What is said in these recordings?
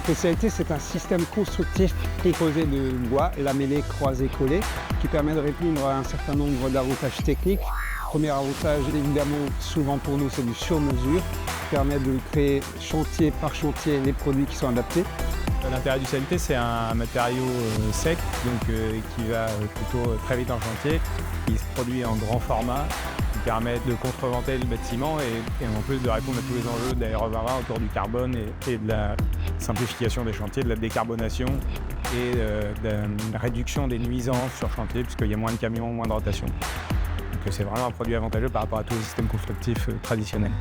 Le CLT, c'est un système constructif composé de bois, lamellé, croisé, collé, qui permet de répondre à un certain nombre d'avantages techniques. Premier avantage, évidemment, souvent pour nous, c'est du sur-mesure, qui permet de créer chantier par chantier les produits qui sont adaptés. L'intérêt du CLT, c'est un matériau sec, donc qui va plutôt très vite en chantier, qui se produit en grand format, qui permet de contreventer le bâtiment et en plus de répondre à tous les enjeux d'Aéro 2020 autour du carbone et de la simplification des chantiers, de la décarbonation et de la réduction des nuisances sur chantier, puisqu'il y a moins de camions, moins de rotation. Donc c'est vraiment un produit avantageux par rapport à tous les systèmes constructifs traditionnels.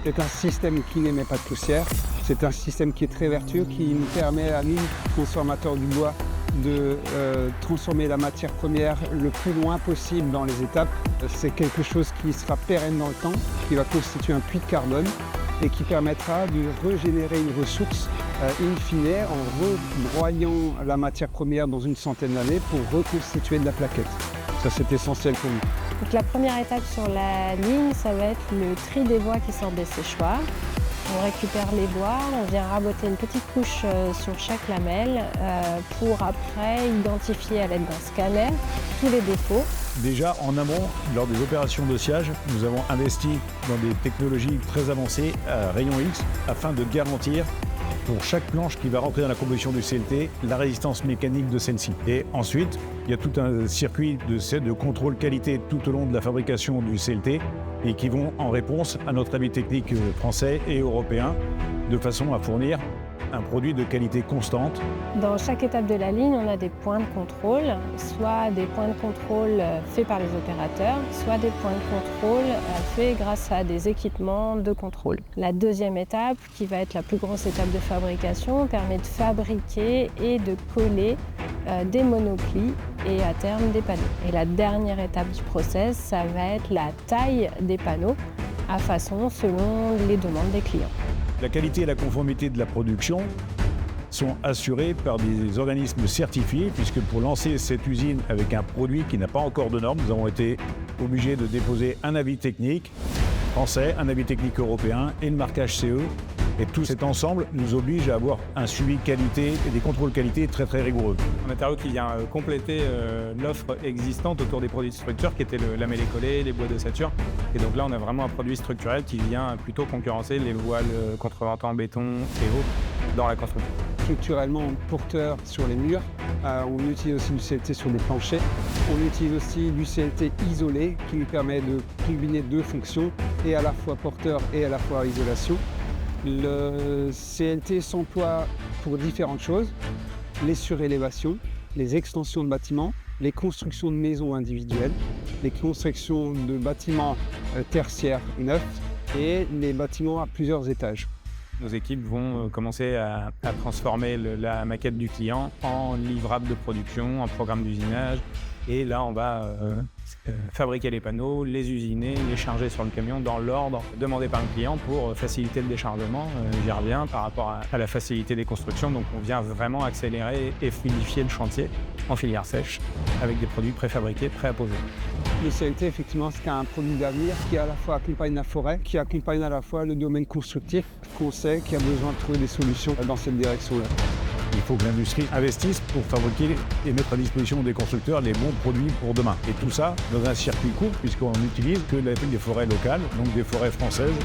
C'est un système qui n'émet pas de poussière. C'est un système qui est très vertueux, qui nous permet à nous, consommateurs du bois, de transformer la matière première le plus loin possible dans les étapes. C'est quelque chose qui sera pérenne dans le temps, qui va constituer un puits de carbone et qui permettra de régénérer une ressource in fine en rebroyant la matière première dans une centaine d'années pour reconstituer de la plaquette. Ça, c'est essentiel pour nous. Donc la première étape sur la ligne, ça va être le tri des bois qui sortent des séchoirs. On récupère les bois, on vient raboter une petite couche sur chaque lamelle pour après identifier à l'aide d'un scanner tous les défauts. Déjà en amont, lors des opérations de sciage, nous avons investi dans des technologies très avancées à rayon X afin de garantir pour chaque planche qui va rentrer dans la composition du CLT, la résistance mécanique de celle-ci. Et ensuite, il y a tout un circuit de contrôle qualité tout au long de la fabrication du CLT et qui vont en réponse à notre avis technique français et européen de façon à fournir un produit de qualité constante. Dans chaque étape de la ligne, on a des points de contrôle, soit des points de contrôle faits par les opérateurs, soit des points de contrôle faits grâce à des équipements de contrôle. La deuxième étape, qui va être la plus grosse étape de fabrication, permet de fabriquer et de coller des monoplis et à terme des panneaux. Et la dernière étape du process, ça va être la taille des panneaux à façon selon les demandes des clients. La qualité et la conformité de la production sont assurées par des organismes certifiés, puisque pour lancer cette usine avec un produit qui n'a pas encore de normes, nous avons été obligés de déposer un avis technique français, un avis technique européen et le marquage CE. Et tout cet ensemble nous oblige à avoir un suivi qualité et des contrôles qualité très très rigoureux. Un matériau qui vient compléter l'offre existante autour des produits de structure qui étaient le lamellé collé, les bois d'ossature. Et donc là on a vraiment un produit structurel qui vient plutôt concurrencer les voiles contreventants en béton et autres dans la construction. Structurellement porteur sur les murs, on utilise aussi du CLT sur des planchers. On utilise aussi du CLT isolé qui nous permet de combiner deux fonctions, et à la fois porteur et à la fois isolation. Le CLT s'emploie pour différentes choses, les surélévations, les extensions de bâtiments, les constructions de maisons individuelles, les constructions de bâtiments tertiaires neufs et les bâtiments à plusieurs étages. Nos équipes vont commencer à transformer la maquette du client en livrable de production, en programme d'usinage. Et là, on va fabriquer les panneaux, les usiner, les charger sur le camion dans l'ordre demandé par le client pour faciliter le déchargement. J'y reviens par rapport à la facilité des constructions. Donc on vient vraiment accélérer et fluidifier le chantier en filière sèche avec des produits préfabriqués, prêts à poser. Le CLT, effectivement, c'est un produit d'avenir qui à la fois accompagne la forêt, qui accompagne à la fois le domaine constructif, qu'on sait qui a besoin de trouver des solutions dans cette direction-là. Il faut que l'industrie investisse pour fabriquer et mettre à disposition des constructeurs les bons produits pour demain. Et tout ça dans un circuit court, puisqu'on n'utilise que des forêts locales, donc des forêts françaises.